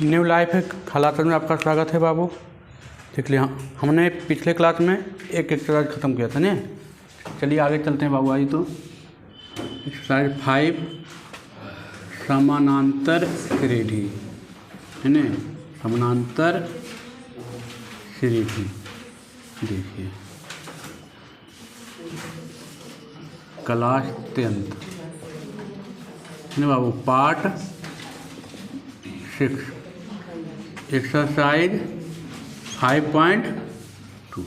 New life class में आपका स्वागत है बाबू। देख लिया हमने पिछले क्लास में एक एक्सरसाइज ख़त्म किया था ना। चलिए आगे चलते हैं बाबू। आई तो एक्सरसाइज 5 समानांतर श्रेणी है ना, समानांतर श्रेणी। देखिए क्लास 10th है ना बाबू, पार्ट 6 एक्सरसाइज 5.2।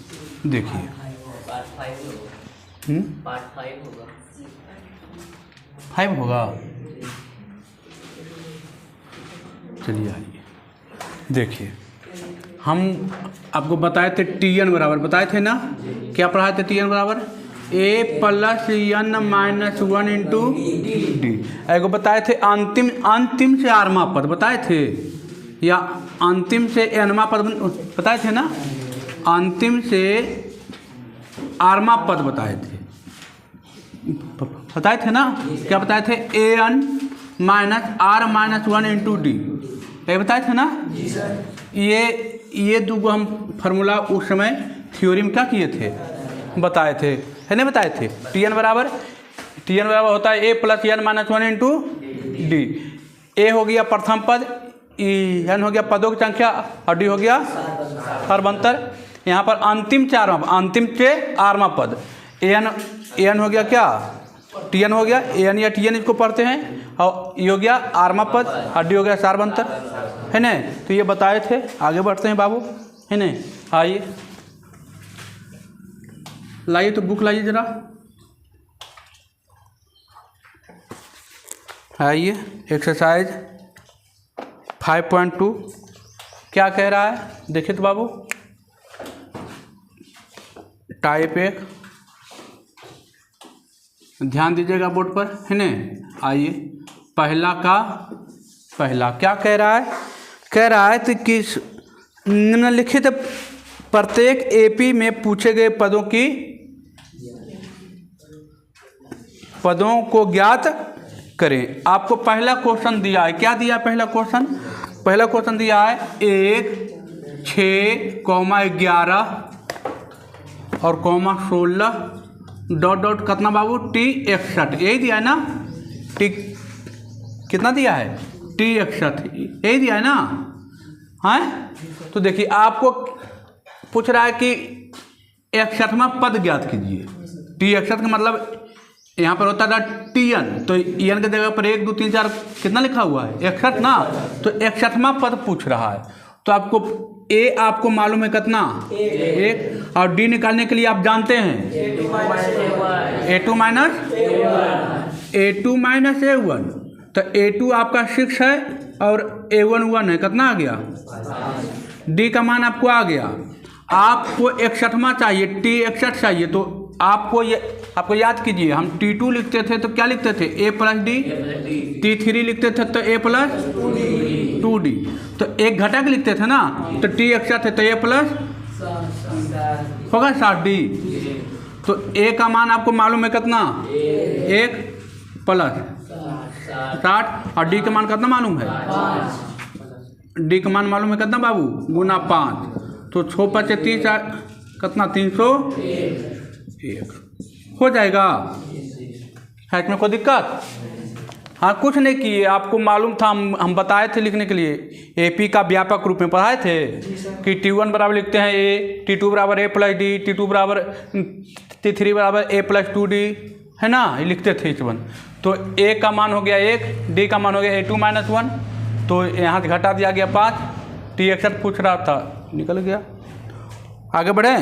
देखिए पार्ट 5 होगा। 5 होगा। चलिए आइए देखिए, हम आपको बताए थे TN बराबर, बताए थे ना, क्या पढ़ाए थे? TN बराबर A + N - 1 इंटू डी। एगो बताए थे अंतिम से आरवा पद बताए थे, या अंतिम से एनवा पद बताए थे ना। अंतिम से आरवा पद बताए थे ना। क्या बताए थे? AN - R - 1 इंटू डी, ये बताए थे ना। ये दूगो हम फार्मूला उस समय थ्योरी में क्या किए थे, बताए थे, है नहीं बताए थे। TN बराबर होता है A + N - 1 इंटू डी। ए हो गया प्रथम पद, N हो गया पदों की संख्या, और D हो गया सर्वंतर। यहाँ पर अंतिम से आरवा पद AN हो गया, क्या TN हो गया। AN या TN इसको पढ़ते हैं, और ये हो गया आरवा पद, और D हो गया सारवंतर, है ना। तो ये बताए थे। आगे बढ़ते हैं बाबू, है ना। आइए लाइए तो बुक लाइए जरा। आइए एक्सरसाइज 5.2 क्या कह रहा है, देखिए तो बाबू। टाइप 1, ध्यान दीजिएगा बोर्ड पर, है ना। आइए पहला क्या कह रहा है? कह रहा है कि निम्नलिखित प्रत्येक AP में पूछे गए पदों को ज्ञात करें। आपको पहला क्वेश्चन दिया है, क्या दिया है? पहला क्वेश्चन दिया है 1, 6, 11 और 16 डॉट कितना बाबू? T61, यही दिया है ना। T कितना दिया है? T61, यही दिया है ना। हाँ, तो देखिए आपको पूछ रहा है कि 61वां पद ज्ञात कीजिए। T61 का मतलब यहाँ पर होता था TN, तो EN की जगह पर 1 2 3 4 कितना लिखा हुआ है? 61 ना। तो 61वां पद पूछ रहा है, तो आपको A आपको मालूम है कितना? 1, और D निकालने के लिए आप जानते हैं A2 - A1। तो A2 आपका 6 है, और A1 1 है, कितना आ गया? D का मान आपको आ गया। आपको 61वां चाहिए, T61 चाहिए, तो आपको याद कीजिए, हम T2 लिखते थे तो क्या लिखते थे? A + D। T3 लिखते थे तो A + 2D। तो एक घटक लिखते थे ना, तो T61 है तो A + होगा 60D। तो A का मान आपको मालूम है कितना? 1 + 60, और D का मान कितना मालूम है? D का मान मालूम है कितना बाबू? गुना 5। तो 6 × 5 = 30, कितना? 301 हो जाएगा। है इसमें कोई दिक्कत? हाँ, कुछ नहीं किए, आपको मालूम था, हम बताए थे लिखने के लिए। AP का व्यापक रूप में पढ़ाए थे कि T1 बराबर लिखते हैं A, T2 बराबर A + D, T3 बराबर A + 2D, है ना, ये लिखते थे इस वन। तो A का मान हो गया 1, D का मान हो गया A2 - 1, तो यहाँ से घटा दिया गया 5। T61 पूछ रहा था, निकल गया। आगे बढ़े,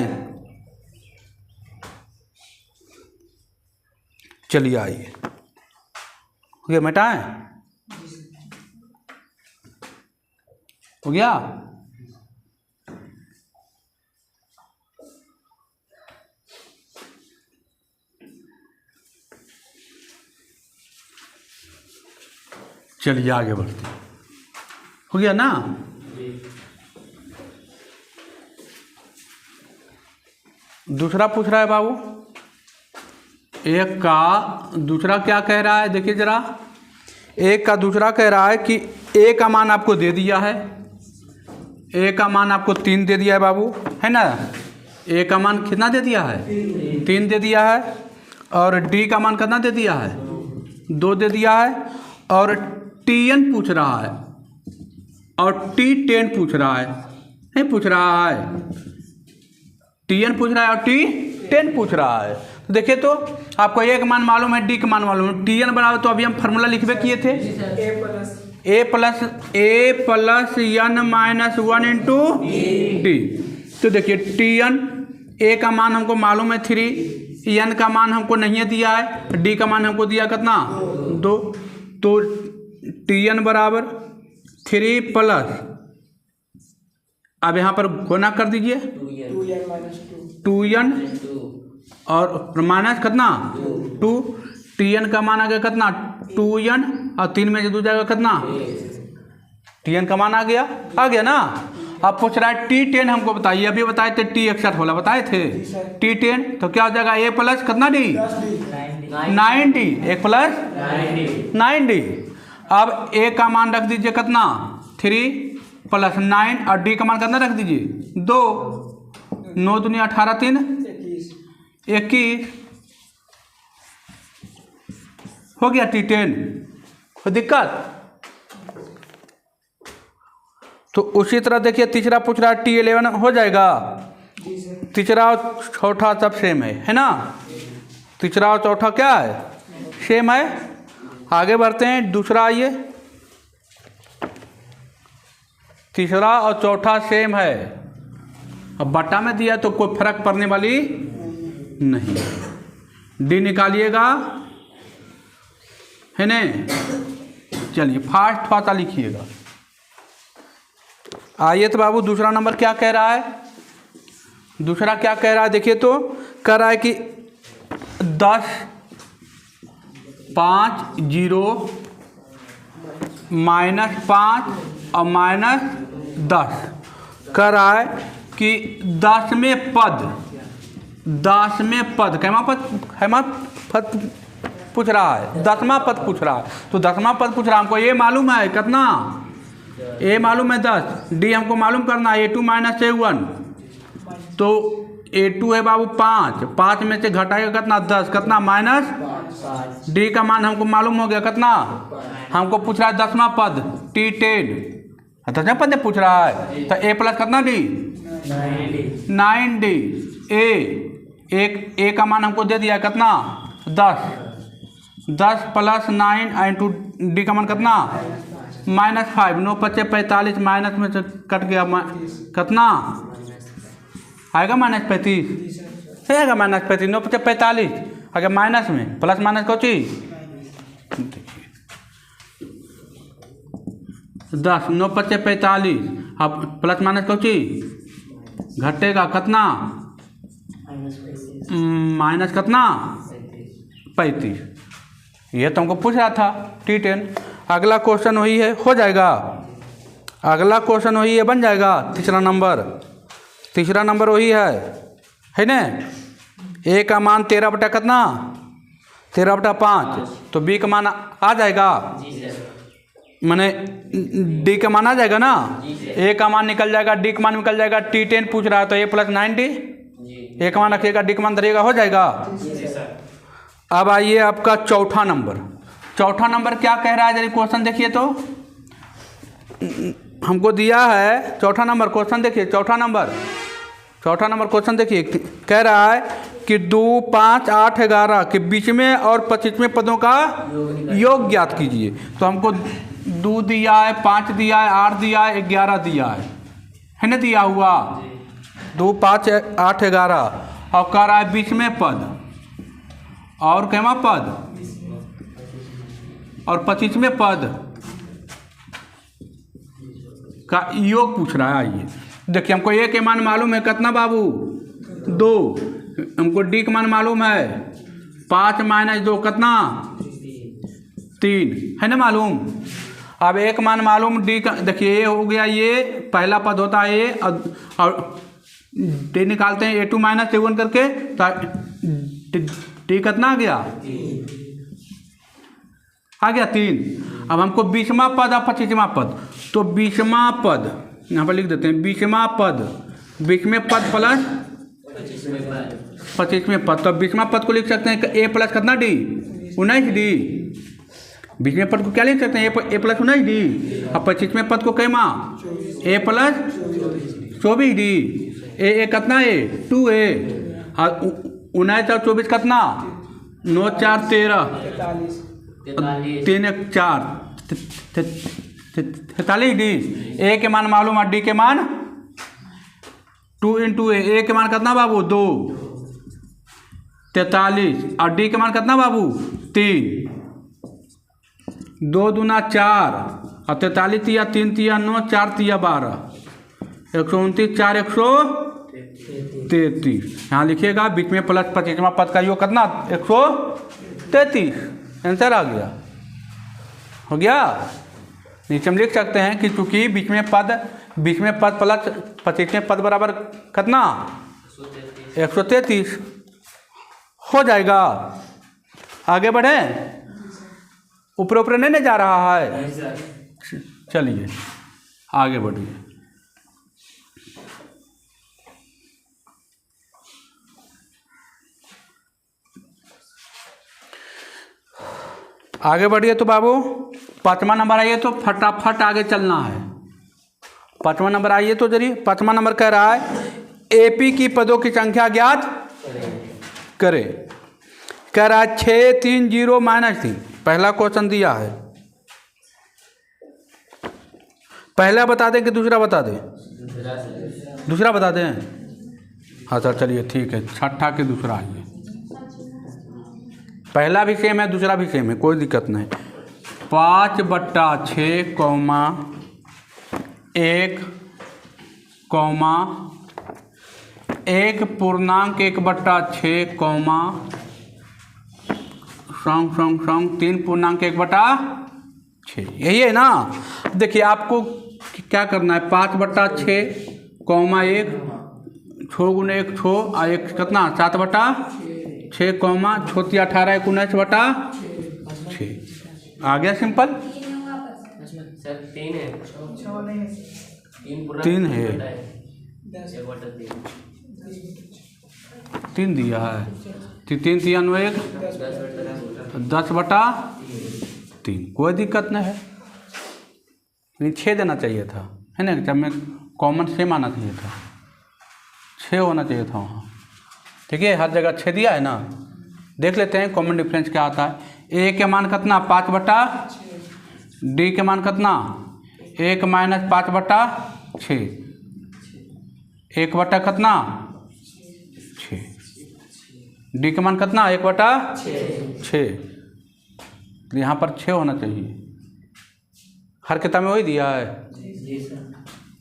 चलिए आइए। हो गया, मिटाएं? हो गया। चलिए आगे बढ़ते हैं। हो गया ना। दूसरा पूछ रहा है बाबू, एक का दूसरा क्या कह रहा है, देखिए जरा। एक का दूसरा कह रहा है कि ए का मान आपको दे दिया है, ए का मान आपको 3 दे दिया है बाबू, है ना। ए का मान कितना दे दिया है? 3 दे दिया है। और डी का मान कितना दे दिया है? 2 दे दिया है। और टीएन पूछ रहा है और टी10 पूछ रहा है, नहीं पूछ रहा है, टीएन पूछ रहा है और टी10 पूछ रहा है। तो देखिए तो आपको ए का मान मालूम है, डी का मान मालूम है, टीएन बराबर, तो अभी हम फार्मूला लिखवे किए थे a plus n minus 1 into d. तो देखिए टीएन, ए का मान हमको मालूम है 3, एन का मान हमको नहीं दिया है, डी का मान हमको दिया कितना? 2। तो टीएन बराबर 3 प्लस, अब यहाँ पर गुना कर दीजिए 2n और माइनस कितना? 2। टीएन का मान आ गया कितना? 2n और 3 में से 2 जाएगा कितना? टीएन का मान आ गया ना। अब पूछ रहा है टी10 हमको बताइए, अभी बताए थे टी61 होला, बताए थे टी10, तो क्या हो जाएगा? ए प्लस कितना डी? 9d, 1 plus 9d। अब ए का मान रख दीजिए कितना? 3 प्लस 9 और डी का मान कितना रख दीजिए? 2। 9 दूनी 18, 3 21, हो गया टी10। कोई दिक्कत? तो उसी तरह देखिए तीसरा पूछ रहा है टी11, हो जाएगा। तीसरा और चौथा सब सेम है ना। तीसरा और चौथा क्या है? सेम है। आगे बढ़ते हैं, दूसरा आइए। तीसरा और चौथा सेम है, अब बटा में दिया तो कोई फर्क पड़ने वाली नहीं। डी निकालिएगा, है ना। चलिए फास्ट फास्ट लिखिएगा। आइए तो बाबू दूसरा नंबर क्या कह रहा है? दूसरा क्या कह रहा है देखिए तो, कह रहा है कि 10, 5, 0, -5 और -10। कह रहा है कि 10वें पद कैमा पद पूछ रहा है, 10वां पद पूछ रहा है। तो 10वां पद पूछ रहा है, हमको ये मालूम है कितना? ए मालूम है 10, डी हमको मालूम करना है A2 माइनस A1। तो A2 है बाबू 5 में से घटाएगा कितना? 10, कितना? माइनस। डी का मान हमको मालूम हो गया कितना? हमको पूछ रहा है 10वां पद टी10, 10वां पद पूछ रहा है। तो ए प्लस कितना डी? 9d। ए का मान हमको दे दिया कितना? 10 प्लस 9 इंटू डी का मान कितना? -5। 9 × 5 = 45, माइनस में से कट गया कितना आएगा? -35 आएगा, -35। 9 × 5 = 45, अगर माइनस में प्लस माइनस कौन चीज? 10, 9 × 5 = 45, अब प्लस माइनस कौन चीज घटेगा कितना? माइनस कितना? 35। ये तो हमको पूछ रहा था टी10। अगला क्वेश्चन वही है, हो जाएगा। अगला क्वेश्चन वही है, बन जाएगा। तीसरा नंबर वही है ना। ए का मान 13 बटा कितना? 13 बटा 5। तो बी का मान आ जाएगा, माने डी का मान आ जाएगा ना। ए का मान निकल जाएगा, डी का मान निकल जाएगा। टी10 पूछ रहा है तो A + 9d, ए का मान रखिएगा, डी का मान धरिएगा, हो जाएगा। अब आइए आपका चौथा नंबर क्या कह रहा है? जरा क्वेश्चन देखिए तो, हमको दिया है चौथा नंबर। क्वेश्चन देखिए, चौथा नंबर क्वेश्चन देखिए, कह रहा है कि 2, 5, 8, 11 के बीच में और 25वें पदों का योग ज्ञात कीजिए। तो हमको 2 दिया है, 5 दिया है, 8 दिया है, 11 दिया है ना, दिया हुआ 2, 5, 8, 11। और कह रहा है 20वें पद और कैमा पद और 25वें पद का योग पूछ रहा है। आइए देखिए, हमको ए के मान मालूम है कितना बाबू? 2। हमको डी का मान मालूम है 5 - 2 कितना? 3, है ना मालूम। अब एक मान मालूम, डी का देखिए, ए हो गया, ये पहला पद होता है ए, और डी निकालते हैं A2 - A1 करके, तो डी कितना आ गया? 3। अब हमको 20वां पद और 25वां पद, तो 20वां पद यहाँ पर लिख देते हैं, 20वां पद, 20वें पद प्लस 25वें पद, तो 20वां पद को लिख सकते हैं ए प्लस कितना डी, 19D। 20वें पद को क्या लिख सकते हैं, ए प्लस 19D। और 25वें पद को कैमा, ए प्लस 24D। ए कितना है, 2A। और 19 और 24 कितना, 9 4 13, 3 1 4, 43D। ए के मान मालूम और डी के मान 2 × ए के मान कितना बाबू, 2, 43। और डी के मान कितना बाबू, 3, 2 दूना 4, और 43 तिया 3 तिया 9, 4 तिया 12, 129 4 133। यहाँ लिखिएगा बीच में प्लस 25वां पद का योग कितना, 133। आंसर आ गया, हो गया। नीचे हम लिख सकते हैं कि चूंकि बीच में पद प्लस 25वें पद बराबर कितना, 133 हो जाएगा। आगे बढ़े, ऊपर नहीं जा रहा है, चलिए आगे बढ़िए। आगे बढ़िए तो बाबू 5वां नंबर आइए तो फटाफट आगे चलना है। 5वां नंबर आइए तो जरिए, 5वां नंबर कह रहा है एपी की पदों की संख्या ज्ञात करे। कह रहा है 6 3 0 -3। पहला क्वेश्चन दिया है, पहला बता दें कि दूसरा बता दें, दूसरा बता दें। हाँ सर चलिए ठीक है, छठा के दूसरा आइए। पहला भी सेम है, दूसरा भी सेम है, कोई दिक्कत नहीं। 5/6, 1 पूर्णांक 1/6, संग 3 पूर्णांक 1/6। यही है ना। देखिए आपको क्या करना है, 5/6, 1 6 × 1 6 और 1 कितना 7/6, छोटी 18 19/6। आ गया सिंपल। 3 है, 3 दिया है, 3 3 1 10/3। कोई दिक्कत नहीं है, लेकिन 6 देना चाहिए था, है ना। जब मैं कॉमन सेम आना चाहिए था, 6 होना चाहिए था वहाँ। ठीक है, हर जगह 6 दिया है ना। देख लेते हैं कॉमन डिफरेंस क्या आता है। ए के मान कितना 5/6, डी के मान कितना 1 - 5/6, 1 कितना 6, डी के मान कितना 1/6। यहाँ पर 6 होना चाहिए। हर किताब में वही दिया है।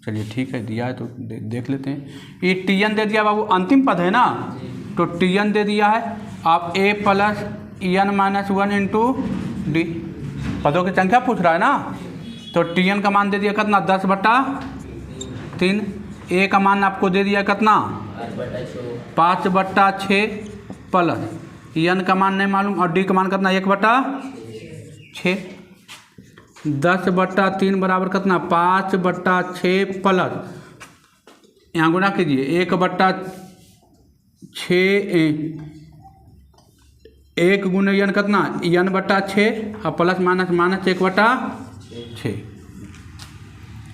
चलिए ठीक है, दिया है तो देख लेते हैं। ये TN दे दिया बाबू, अंतिम पद है ना, तो TN दे दिया है। आप A + EN - 1 × D, पदों की संख्या पूछ रहा है ना, तो TN का मान दे दिया कितना 10/3। A का मान आपको दे दिया कितना 5/6 प्लस EN का मान नहीं मालूम, और D का मान कितना 1/6। 10/3 बराबर कितना 5/6 प्लस, यहाँ गुना कीजिए 1/6, 1 × EN कितना EN/6 और प्लस माइनस माइनस 1/6।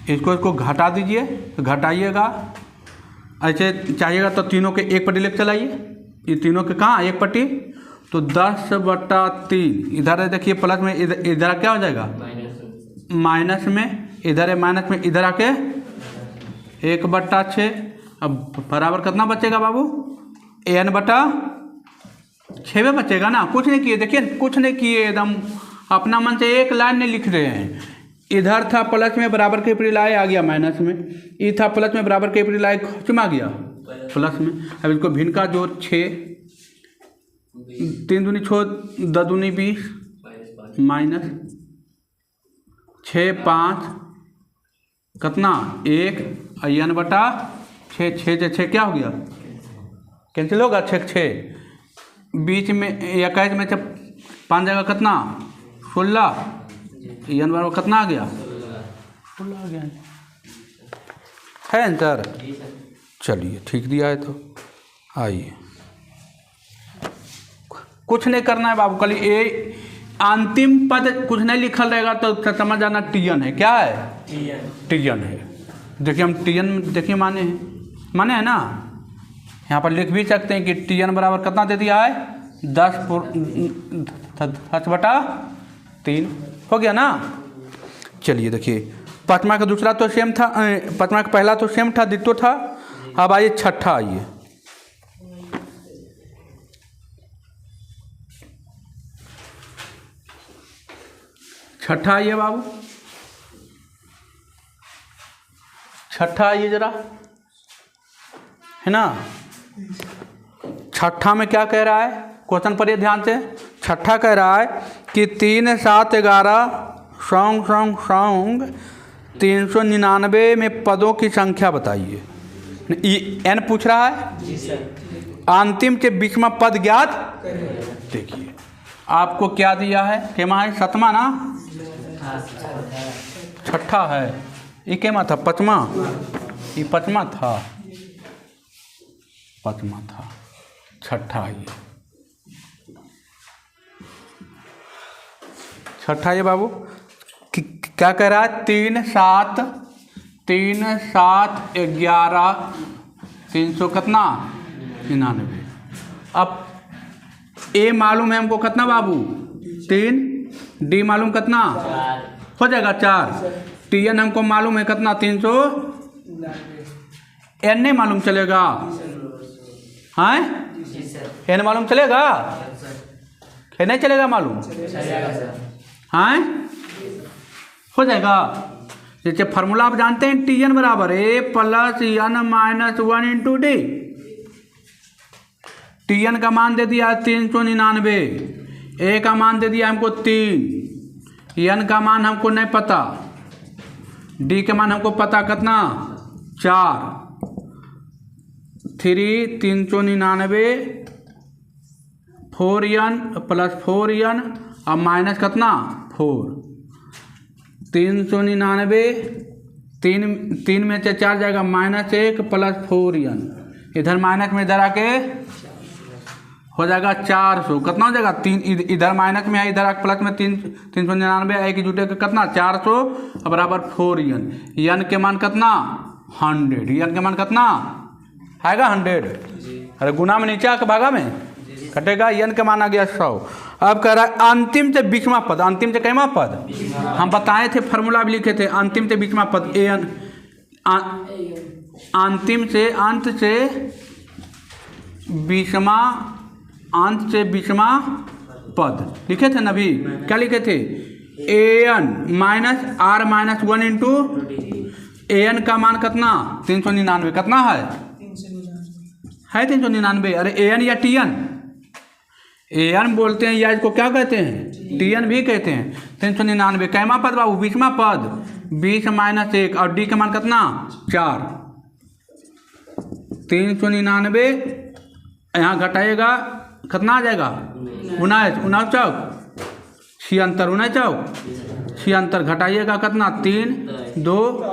इसको घटा दीजिए, तो घटाइएगा। ऐसे चाहिएगा तो तीनों के एक पट्टी लेकर चलाइए, ये तीनों के कहाँ एक पट्टी, तो 10/3। इधर देखिए प्लस में, इधर क्या हो जाएगा माइनस में, इधर है माइनस में, इधर आके 1/6। अब बराबर कितना बचेगा बाबू n/6 में बचेगा ना। कुछ नहीं किए, देखिए कुछ नहीं किए, एकदम अपना मन से एक लाइन नहीं लिख रहे हैं। इधर था प्लस में, बराबर के ऊपर लाए आ गया माइनस में, ये था प्लस में, बराबर के ऊपर लाए चुमा गया प्लस में। अब इसको भिन्न का जोड़ 6, 3 दूनी 6, 10 दूनी 20 माइनस 6 5 कितना 1 n/6, 6 क्या हो गया कैंसिल होगा 6 बीच में 21 में से 5 जगह कितना 16, एन बराबर कितना आ गया? 16 आ गया है आंसर। चलिए ठीक दिया है तो आइए, कुछ नहीं करना है बाबू, कल ये अंतिम पद कुछ नहीं लिखल रहेगा तो समझ जाना टीएन है। क्या है? टीएन है। देखिए हम टीएन देखिए माने है ना, यहाँ पर लिख भी सकते हैं कि टीएन बराबर कितना दे दिया है? 10/3 हो गया ना। चलिए देखिए पाँचवा का दूसरा तो सेम था, पाँचवा का पहला तो सेम था, द्वितीय था। अब आइए छठा, आइए छठा आइए बाबू, छठा आइए जरा, है ना। छठा में क्या कह रहा है? क्वेश्चन पढ़िए ध्यान से। छठा कह रहा है कि 3, 7, 11 सॉन्ग 399 में पदों की संख्या बताइए। एन पूछ रहा है, अंतिम के बीचमा पद ज्ञात। देखिए आपको क्या दिया है? केमा है? सतमा ना, छठा है। ये केमा था? पचमा। ये पचमा था, पचमा था, छठा ये छठा। ये बाबू क्या कह रहा है? 3, 7 11 300 कितना? 99। अब ए मालूम है हमको कितना बाबू? 3। डी मालूम कितना? हो जाएगा 4। टीएन हमको मालूम है कितना? 300। एन नहीं मालूम चलेगा? हाँ एन मालूम चलेगा? एन नहीं चलेगा मालूम? हाँ हो जाएगा। जैसे फार्मूला आप जानते हैं, टीएन बराबर a plus n minus 1 into d. Tn का मान दे दिया 399, ए का मान दे दिया हमको 3, एन का मान हमको नहीं पता, डी के मान हमको पता कितना? 4। 3 399 4n प्लस 4n और माइनस कितना? 4। 399 3 में से 4 जाएगा, -1 प्लस 4n, इधर माइनस में इधर आके हो जाएगा 400। कितना हो जाएगा? 3 इधर माइनस में है, इधर आके प्लस में 399 है कि जुटे कितना? 400 बराबर 4n। एन के मान कितना? 100। एन के मान कितना आएगा? 100। अरे गुना में नीचे आके भागा में कटेगा। एन के मान आ गया 100। अब कह रहा है अंतिम से बीचमा पद। अंतिम से कैमा पद? हम बताए थे, फार्मूला भी लिखे थे। अंतिम से बीचमा पद एन, अंतिम से अंत से बीचमा, अंत से बीचमा पद लिखे थे ना। अभी क्या लिखे थे? N minus r minus 1 into n का मान कितना? 399। कितना है? 399। अरे एन या टीएन? एन बोलते हैं या इसको क्या कहते हैं? टीएन भी कहते हैं। 399 कैमा पद बाबू? बीचमा पद। 20 माइनस 1 और डी का मान कितना? 4। 399 यहाँ घटाएगा कितना आ जाएगा? 19 चौक 76, 19 चौक 76 घटाइएगा कितना? 3 2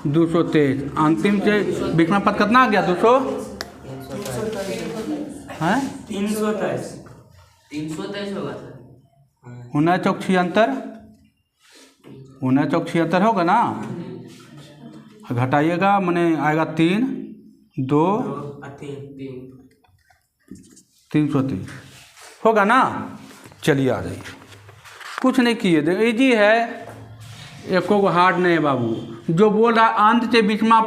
223। अंतिम से बीचमा पद कितना आ गया? 200 हैं 323 होगा सर। 19 चौक 76, 19 चौक 76 होगा ना। घटाइएगा मैंने आएगा 3 2 330 होगा ना। चलिए आ जाइए, कुछ नहीं किए थे, इजी है, एको को हार्ड नहीं है बाबू। जो बोल रहा है अंत से बीचमा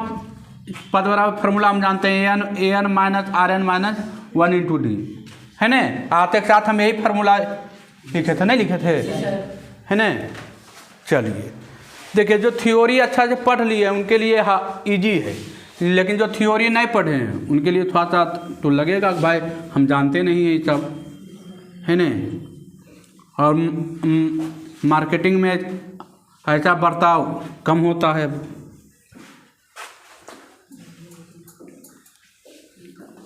पद बराबर फार्मूला हम जानते हैं n minus r n minus 1 into d, है ना। आते के साथ हम यही फार्मूला लिखे थे, नहीं लिखे थे, है ना। चलिए देखिए, जो थ्योरी अच्छा से पढ़ लिए उनके लिए इजी है, लेकिन जो थ्योरी नहीं पढ़े हैं उनके लिए थोड़ा सा तो लगेगा कि भाई हम जानते नहीं हैं ये सब, है ना। और मार्केटिंग में ऐसा बर्ताव कम होता है।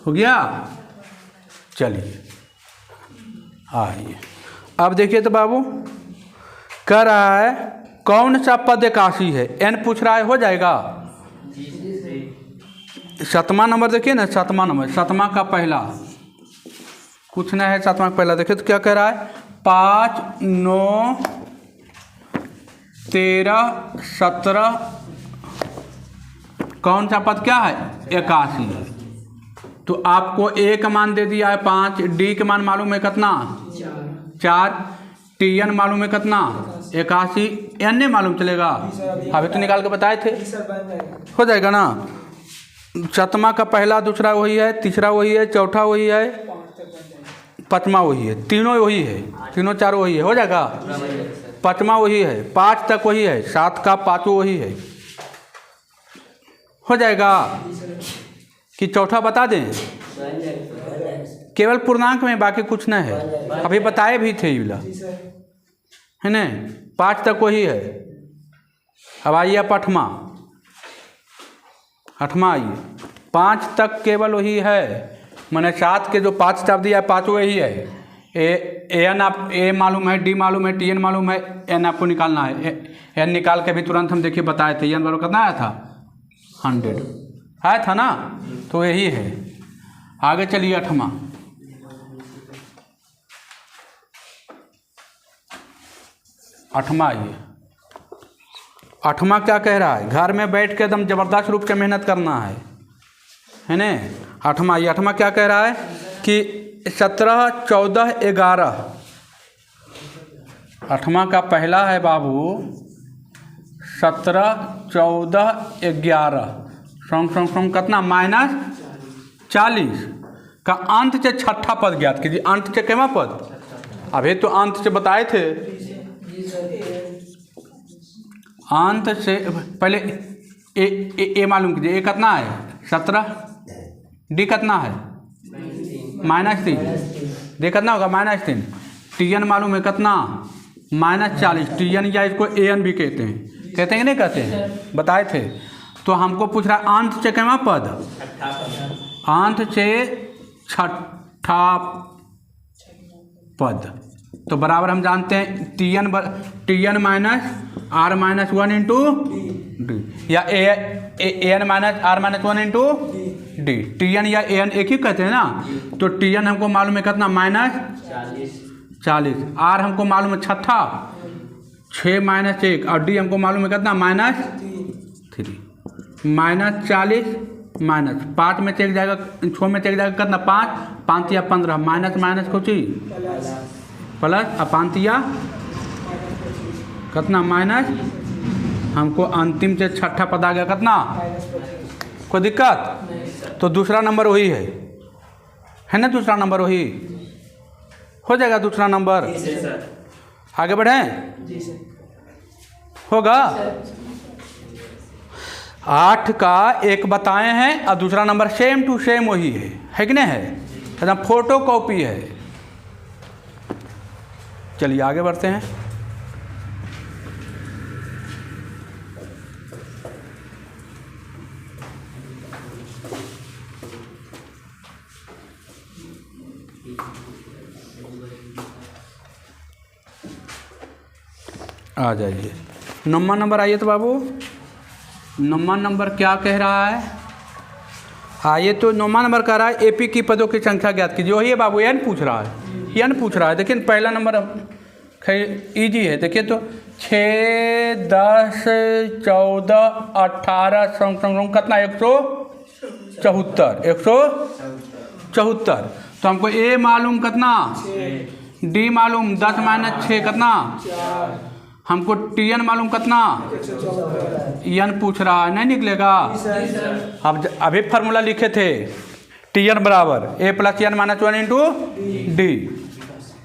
हो गया, चलिए आइए अब देखिए तो बाबू कह रहा है कौन सा पद एकासी है, एन पूछ रहा है, हो जाएगा। 7वां नंबर देखिए ना, 7वां नंबर, 7वां का पहला कुछ नहीं है, 7वां का पहला देखिए तो क्या कह रहा है, 5, 9, 13, 17, कौन सा पद क्या है, एकासी है। तो आपको ए का मान दे दिया है 5, डी का मान मालूम है कितना, 4, टी एन मालूम है कितना, 81, एन नहीं मालूम चलेगा, अभी तो निकाल के बताए थे, हो जाएगा ना। 7वां का पहला, दूसरा वही है, तीसरा वही है, चौथा वही है, 5वां वही है, तीनों वही है, तीनों चारों वही है, हो जाएगा। 5वां वही है, 5 तक वही है, 7 का 5 वही है, हो जाएगा। कि चौथा बता दें, केवल पूर्णांक में, बाकी कुछ नहीं है, अभी बताए भी थे ये है ना। 5 तक वही है। अब आइए आप 8वां आइए, 5 तक केवल वही है, मैंने 7 के जो 5 शब्द दिया है 5 वही है। एन आप ए मालूम है, डी मालूम है, टी एन मालूम है, एन आपको निकालना है। एन निकाल के भी तुरंत हम देखिए बताए थे, एन बराबर कितना आया था, 100 आया था ना, तो यही है। आगे चलिए 8वां, 8वां आइए। 8वां क्या कह रहा है, घर में बैठ के एकदम ज़बरदस्त रूप से मेहनत करना है ना। 8वां आइए, 8वां क्या कह रहा है कि 17, 14, 11, 8वां का पहला है बाबू 17, 14, 11, सम कितना, -40 का अंत से छठा पद ज्ञात कीजिए। अंत से केवा पद, अभी तो अंत से बताए थे, अंत से पहले ए मालूम कीजिए, ए कितना है 17, डी कितना है -3, डी कितना होगा -3, टी एन मालूम है कितना -40, टी एन या इसको ए एन भी कहते हैं कि नहीं कहते हैं, बताए थे। तो हमको पूछ रहा है अंत से केवा पद, अंत से छठा पद, तो बराबर हम जानते हैं T N -r-1 into d, या a n -r-1 into d, t n या ए एन एक ही कहते हैं ना। तो टी एन हमको मालूम है कितना -40, आर हमको मालूम है छठा 6 -1, और डी हमको मालूम है कितना -3, -40 -5 में चेक जाएगा, 6 में चेक जाएगा कितना 5, 5 या 15, माइनस कुछ ही प्लस, और 5 या कितना माइनस, हमको अंतिम से छठा पद आ गया कितना, कोई दिक्कत। तो दूसरा नंबर वही है ना, दूसरा नंबर वही हो जाएगा, दूसरा नंबर। आगे बढ़ें, होगा। 8 का एक बताए हैं और दूसरा नंबर सेम टू सेम वही है कि नहीं है, एकदम फोटो कॉपी है। चलिए आगे बढ़ते हैं। आ जाइए 9वां नंबर आइए तो बाबू, 9वां नंबर क्या कह रहा है, आइए तो 9वां नंबर कह रहा है एपी की पदों की संख्या ज्ञात कीजिए। वही है बाबू, एन पूछ रहा है, एन पूछ रहा है। देखिए पहला नंबर खैर इजी है, देखिए तो 6, 10, 14, 18 कितना 174, तो हमको ए मालूम कितना, डी मालूम 10 - 6 कितना, हमको टी एन मालूम कितना, एन पूछ रहा है, नहीं निकलेगा। अब अभी फार्मूला लिखे थे, टी एन बराबर a plus n -1 into D,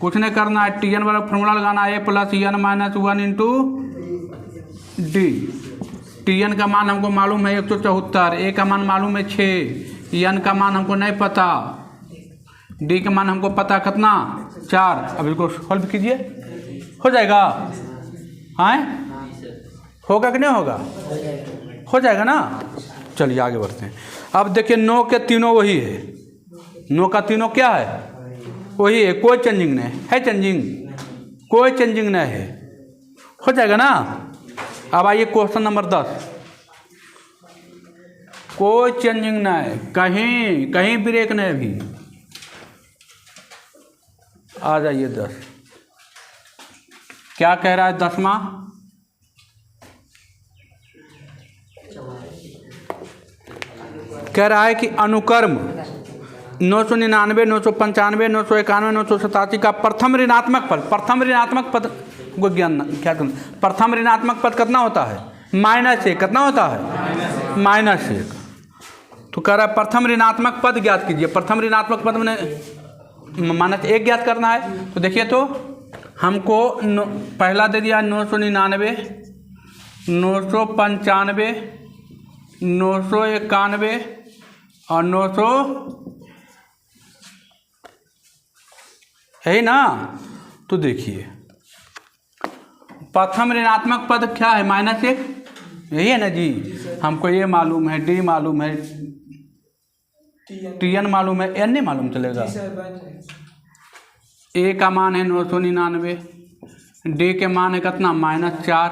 कुछ नहीं करना है, टी एन बराबर फार्मूला लगाना है, a plus n -1 into d. T n का मान हमको मालूम है 174, ए का मान मालूम है 6, एन का मान हमको नहीं पता, डी का मान हमको पता कितना 4। अब इसको सॉल्व कीजिए, हो जाएगा। हाँ होगा कि नहीं होगा, हो जाएगा ना। चलिए आगे बढ़ते हैं। अब देखिए 9 के तीनों वही है, 9 का तीनों क्या है, वही है, कोई चेंजिंग नहीं है, चेंजिंग कोई चेंजिंग नहीं है, हो जाएगा ना। अब आइए क्वेश्चन नंबर 10, कोई चेंजिंग नहीं, कहीं कहीं ब्रेक नहीं अभी। आ जाइए 10, क्या कह रहा है 10वां, कह रहा है कि अनुक्रम 999, 995, 991, 987 का प्रथम ऋणात्मक पद, प्रथम ऋणात्मक पद को ज्ञान क्या करना, प्रथम ऋणात्मक पद कितना होता है, -1, कितना होता है, -1। तो कह रहा है प्रथम ऋणात्मक पद ज्ञात कीजिए। प्रथम ऋणात्मक पद में -1 ज्ञात करना है। तो देखिए, तो हमको पहला दे दिया 999, 995, 991 और 900, है ही ना। तो देखिए प्रथम ऋणात्मक पद क्या है, -1, यही है ना जी। हमको ये मालूम है, डी मालूम है, टी एन मालूम है, एन नहीं मालूम चलेगा। ए का मान है 999, डी के मान है कितना, -4,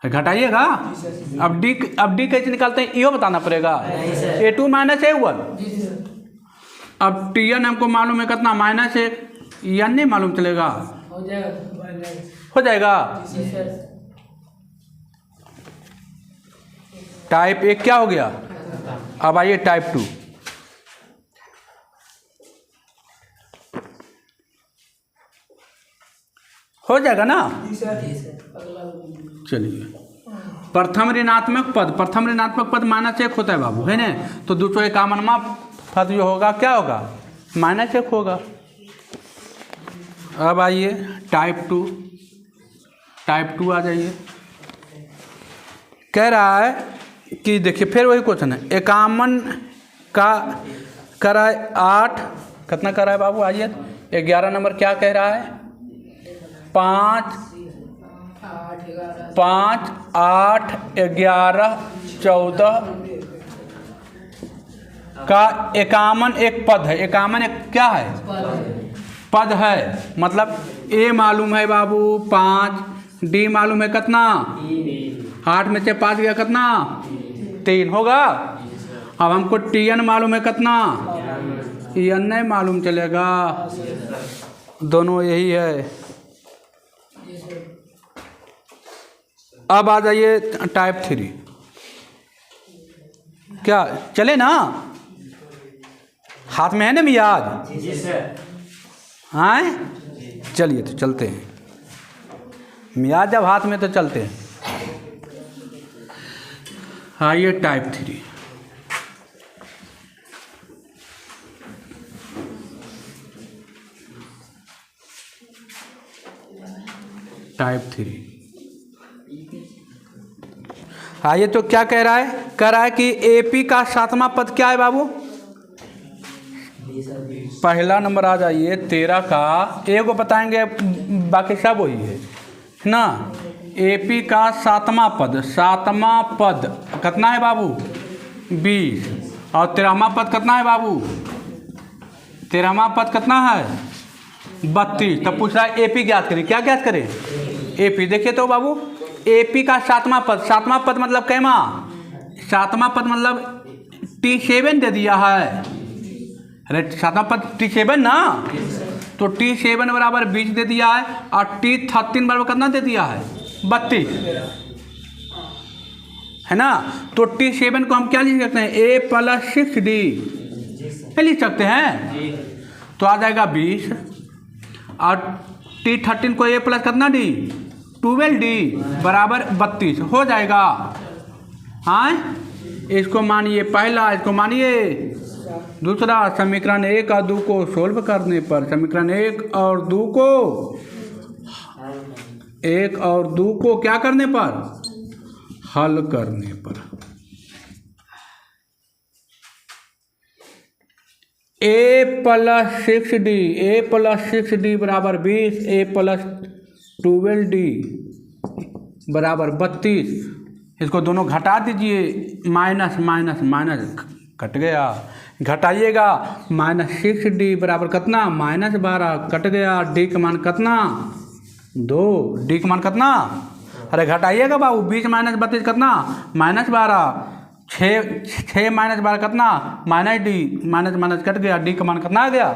घटाइएगा। अब डी कैसे निकालते हैं, यो बताना पड़ेगा। A2 -A1। अब टी एन हमको मालूम है कितना, -1, एन नहीं मालूम चलेगा, हो जाएगा। टाइप 1 क्या हो गया। अब आइए टाइप 2, हो जाएगा ना। चलिए, प्रथम ऋणात्मक पद, प्रथम ऋणात्मक पद -1 होता है बाबू, है ना। तो 251वां पद जो होगा क्या होगा, -1 होगा। अब आइए टाइप 2, टाइप 2 आ जाइए। कह रहा है कि देखिए फिर वही क्वेश्चन है, 51 का कर रहा है 8, कितना कर रहा है बाबू, आइए 11 नंबर क्या कह रहा है, 5, 8, 11, 14 का 51 एक पद है। 51 एक क्या है, पद है। मतलब ए मालूम है बाबू 5, डी मालूम है कितना, 8 में से 5 गया कितना, 3 होगा। अब हमको टी एन मालूम है कितना, एन नहीं मालूम चलेगा, दोनों यही है। अब आ जाइए टाइप 3, क्या चले ना, हाथ में है ना मियाज, हाँ चलिए तो चलते हैं, मियाज जब हाथ में तो चलते हैं। आइए टाइप 3, टाइप 3 आइए। तो क्या कह रहा है, कह रहा है कि एपी का 7वां पद क्या है बाबू, पहला नंबर आ जाइए 13 का, ए को बताएंगे बाकी सब वही है ना। एपी का 7वां पद, 7वां पद कितना है बाबू, 20, और 13वां पद कितना है बाबू, 13वां पद कितना है, 32। तब पूछ रहा है एपी ज्ञात करें, क्या ज्ञात करें, एपी। देखिए तो बाबू एपी का 7वां पद, 7वां पद मतलब कैमा, 7वां पद मतलब T7 दे दिया है, अरे 7वां पद T7 ना, तो T7 बराबर 20 दे दिया है, और T13 बराबर कितना दे दिया है, 32, है ना। तो T7 को हम क्या लिख सकते हैं, A + 6D लिख सकते हैं, तो आ जाएगा 20, और T13 को A + कितना D, 12D बराबर 32 हो जाएगा। हाँ, इसको मानिए पहला, इसको मानिए दूसरा। समीकरण 1 और 2 को सोल्व करने पर, समीकरण 1 और 2 को, 1 और 2 को क्या करने पर, हल करने पर, A + 6D, A + 6D बराबर 20, A + 12D बराबर 32। इसको दोनों घटा दीजिए, माइनस माइनस माइनस कट गया, घटाइएगा -6d बराबर कितना -12 कट गया, डी का मान कितना 2, डी का मान कितना, अरे घटाइएगा बाबू 20 - 32 कितना -12, 6 - 12 कितना -d, माइनस कट गया, डी का मान कितना आ गया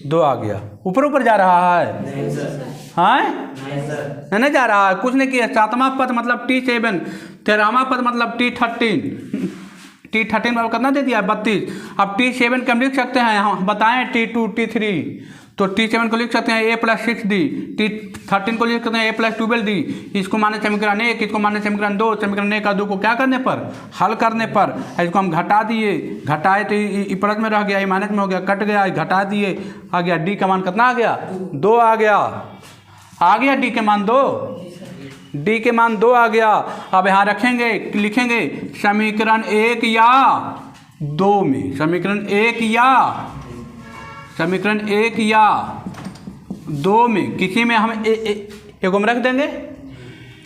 2 आ गया। ऊपर ऊपर जा रहा है हाँ नहीं जा रहा है, कुछ नहीं किया। 7वां पद मतलब T7, 13वां पद मतलब T13 बराबर कितना दे दिया है 32। अब T7 को हम लिख सकते हैं, हम बताएं T2 T3, तो T7 को लिख सकते हैं a + 6d, T13 को लिख सकते हैं a + 12d। इसको माने समीकरण 1, इसको माने समीकरण 2, समीकरण 1 का 2 को क्या करने पर हल करने पर इसको हम घटा दिए, घटाए तो ये प्लस में रह गया, ये माइनस में हो गया, कट गया, घटा दिए, आ गया डी का मान कितना आ गया 2 आ गया डी के मान 2, डी के मान 2 आ गया। अब यहाँ रखेंगे, लिखेंगे समीकरण 1 या 2 में, समीकरण 1 या 2 में किसी में हम एक में रख देंगे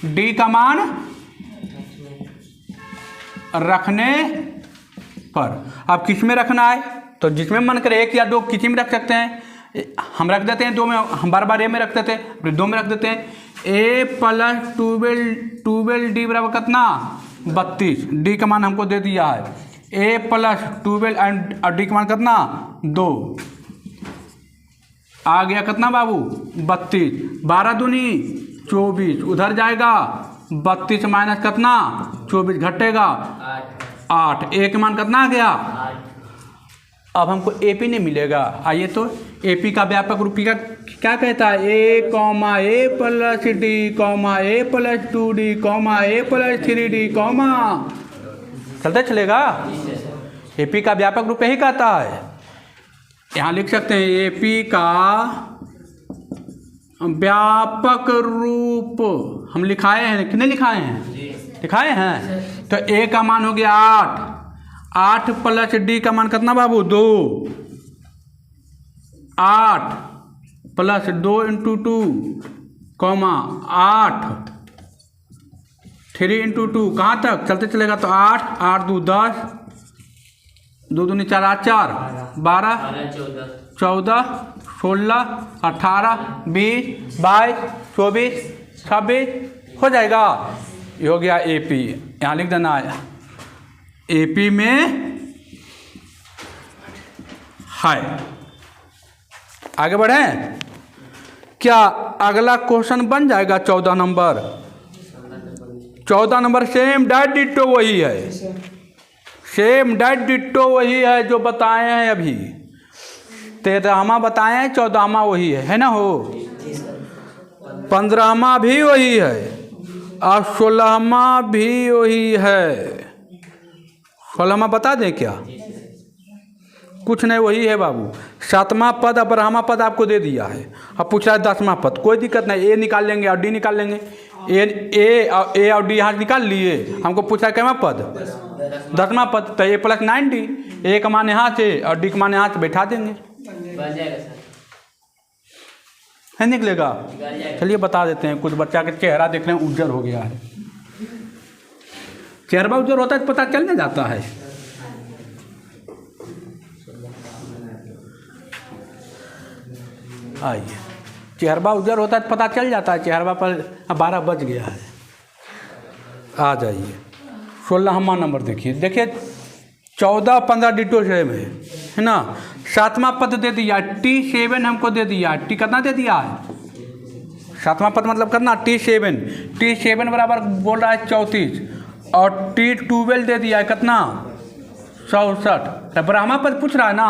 डी का मान रखने पर। अब किस में रखना है तो जिसमें मन करे 1 या 2 किसी में रख सकते हैं, हम रख देते हैं 2 में, हम बार ए में रख देते हैं, फिर 2 में रख देते हैं। a + 12d बराबर कितना 32, डी का मान हमको दे दिया है a + 12 एंड डी का मान कितना 2 आ गया कितना बाबू 32, 12 दूनी 24, उधर जाएगा 32 माइनस कितना 24 घटेगा 8, ए के मान कितना आ गया। अब हमको एपी नहीं मिलेगा, आइए तो एपी का व्यापक रूप क्या कहता है, a, a + d, a + 2d, a + 3d, चलते चलेगा। एपी का व्यापक रूप यही कहता है। यहाँ लिख सकते हैं एपी का व्यापक रूप हम लिखाए हैं कि नहीं लिखाए हैं, लिखाए हैं। तो a का मान हो गया 8 + d का मान कितना बाबू 2, 8 + 2 × 2, 8 3 × 2 कहाँ तक चलते चलेगा, तो 8 8 2 10, 2 दूनी 4 8 4 12 14 16 18 20 22 24 26 हो जाएगा। ये हो गया एपी, यहाँ लिख देना है एपी में है। आगे बढ़ें क्या, अगला क्वेश्चन बन जाएगा 14 number. 14 number same diet ditto वही है, सेम डाइट डिट्टो वही है जो बताए हैं अभी। 13वां बताए हैं, 14वां वही है ना हो, 15वां भी वही है और 16वां भी वही है। 16वां बता दें क्या, कुछ नहीं वही है बाबू। 7वां पद और 12वां पद आपको दे दिया है, अब पूछ रहा है 10वां पद, कोई दिक्कत नहीं, ए निकाल लेंगे और डी निकाल लेंगे। ए और डी यहाँ निकाल लिए, हमको पूछा कैवा पद 10वां पद, तो a + 9d, ए का मान यहाँ से और डी का मान यहाँ से बैठा देंगे, है निकलेगा। चलिए बता देते हैं, कुछ बच्चा के चेहरा देख रहे हैं उज्जर हो गया है, चेहरा उज्जर होता है तो पता चल नहीं जाता है। आइए, चेहरा उज्जर होता है तो पता चल जाता है, चेहरा पर 12 बज गया है। आ जाइए 16वां नंबर देखिए, 14 15 डिटो सेम है ना। 7वां पद दे दिया T7 हमको दे दिया, टी कितना दे दिया है 7वां पद मतलब कितना T7 बराबर बोल रहा है 34 और T12 दे दिया है कितना 64। तो ब्रह्मा पद पूछ रहा है ना,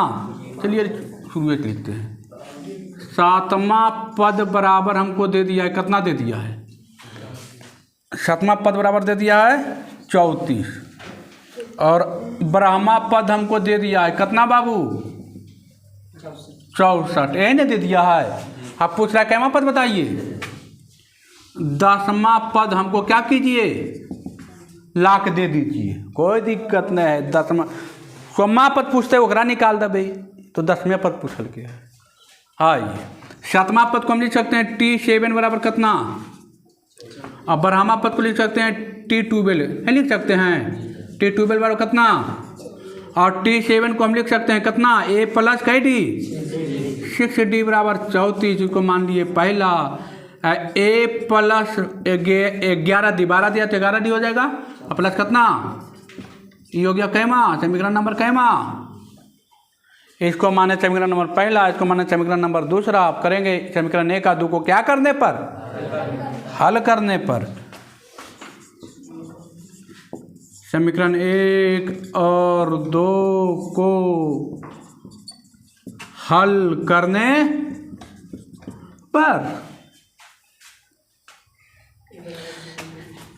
चलिए शुरू से लिखते हैं। 7वां पद बराबर हमको दे दिया है कितना दे दिया है, 7वां पद बराबर दे दिया है 34 और ब्रह्मा पद हमको दे दिया है कितना बाबू 64, यही ने दे दिया है। अब पूछ रहा है कैवा पद बताइए। 10वां पद हमको क्या कीजिए ला के दे दीजिए, कोई दिक्कत नहीं है। 16वां पद पूछते ओकरा निकाल दे भाई, तो 10वें पद पूछल के है। आइए 7वां पद को हम लिख सकते हैं T7 बराबर कितना, अब ब्रह्मा पद को लिख सकते हैं T12 लिख सकते हैं, T12 बराबर कितना और T7 को हम लिख सकते हैं कितना, A प्लस कै डी 6D बराबर 34, इसको मान लिए पहला। A प्लस 11 डी, 12 दिया तो 11 डी हो जाएगा, और प्लस कितना, ये हो गया कैमा, समीकरण नंबर कैमा। इसको माने समीकरण नंबर पहला, इसको माने समीकरण नंबर दूसरा। आप करेंगे समीकरण 1 और 2 को क्या करने पर, हल करने पर। समीकरण 1 और 2 को हल करने पर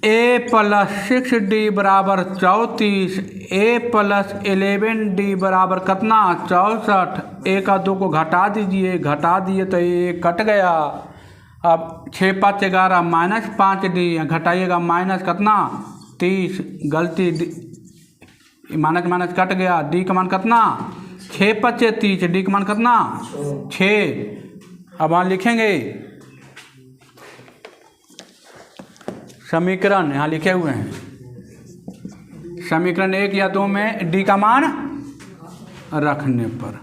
A प्लस 6D बराबर 34, A प्लस 11D बराबर कितना 64। 1 और 2 को घटा दीजिए, घटा दिए तो ये कट गया। अब 6 5 11 माइनस 5D, घटाइएगा माइनस कितना 30, गलती माइनस माइनस कट गया। डी का मान कितना 6 5 30, डी का मान कितना 6। अब वहाँ लिखेंगे समीकरण, यहाँ लिखे हुए हैं समीकरण 1 या 2 में डी का मान रखने पर।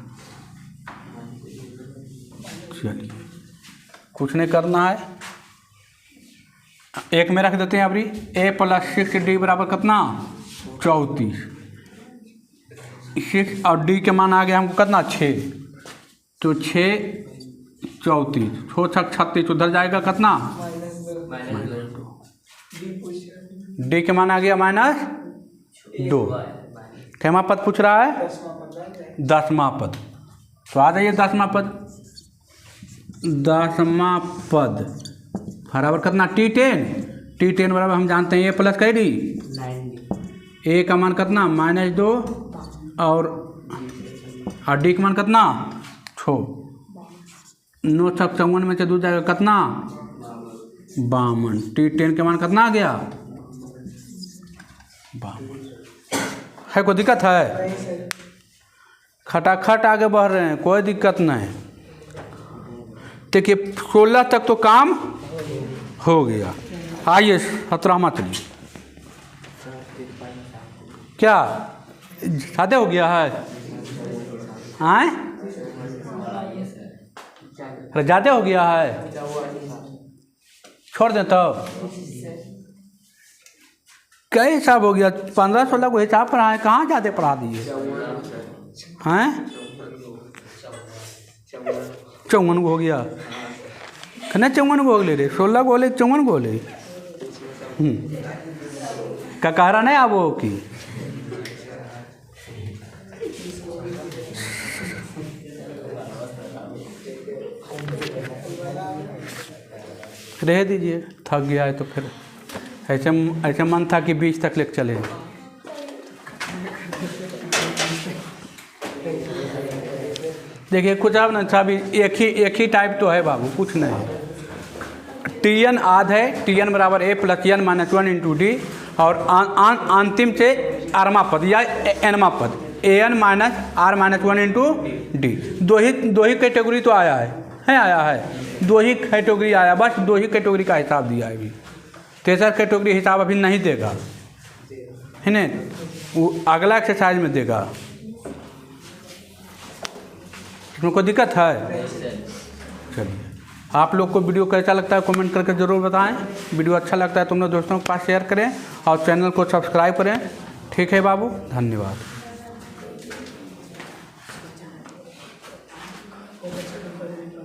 चलिए कुछ नहीं करना है, 1 में रख देते हैं अभी। A प्लस 6D बराबर कितना 34, 6 और D के मान आ गया हमको कितना 6, तो 6 34, 6 6 36, उधर जाएगा कितना D के मान आ गया -2। कैमा पद पूछ रहा है 10वां पद, तो आ जाइए 10वां पद। 10वां पद बराबर कितना T10 बराबर हम जानते हैं A प्लस कै डी, A का मान कितना -2 और D का मान कितना 6। 9 6 54 में से 2 जाएगा कितना 52। T10 के मान कितना आ गया 52। है कोई दिक्कत है, खटाखट आगे बढ़ रहे हैं, कोई दिक्कत नहीं। देखिए 16 तक तो काम हो गया। आइए 17वां चलिए। क्या ज़्यादा हो गया है, आए अरे ज़्यादा हो गया है, छोड़ दें तो क्या हिसाब हो गया। 15 16 को हिसाब पढ़ाए, कहाँ ज़्यादा पढ़ा दिए हैं। 54 को हो गया, कहना 54 को ले रे, 16 को ले 54 को ले। क्या कह रहा नहीं आप वो की रह दीजिए, थक गया है तो फिर ऐसे मन था कि 20 तक लेके चले। देखिए कुछ अब ना भी एक ही टाइप तो है बाबू, कुछ नहीं है। Tn आध है, Tn बराबर A plus n minus 1 into D, और अंतिम से आरवा पद या nवा पद An minus R minus 1 into D. दो ही कैटेगरी तो आया है आया है, 2 ही कैटेगरी आया, बस 2 ही कैटेगरी का हिसाब दिया है। अभी तेसर कैटेगरी हिसाब अभी नहीं देगा, है ना, वो अगला एक्सरसाइज में देगा। इसमें कोई दिक्कत है। चलिए आप लोग को वीडियो कैसा लगता है कमेंट करके ज़रूर बताएं। वीडियो अच्छा लगता है तो अपने दोस्तों के पास शेयर करें और चैनल को सब्सक्राइब करें। ठीक है बाबू, धन्यवाद।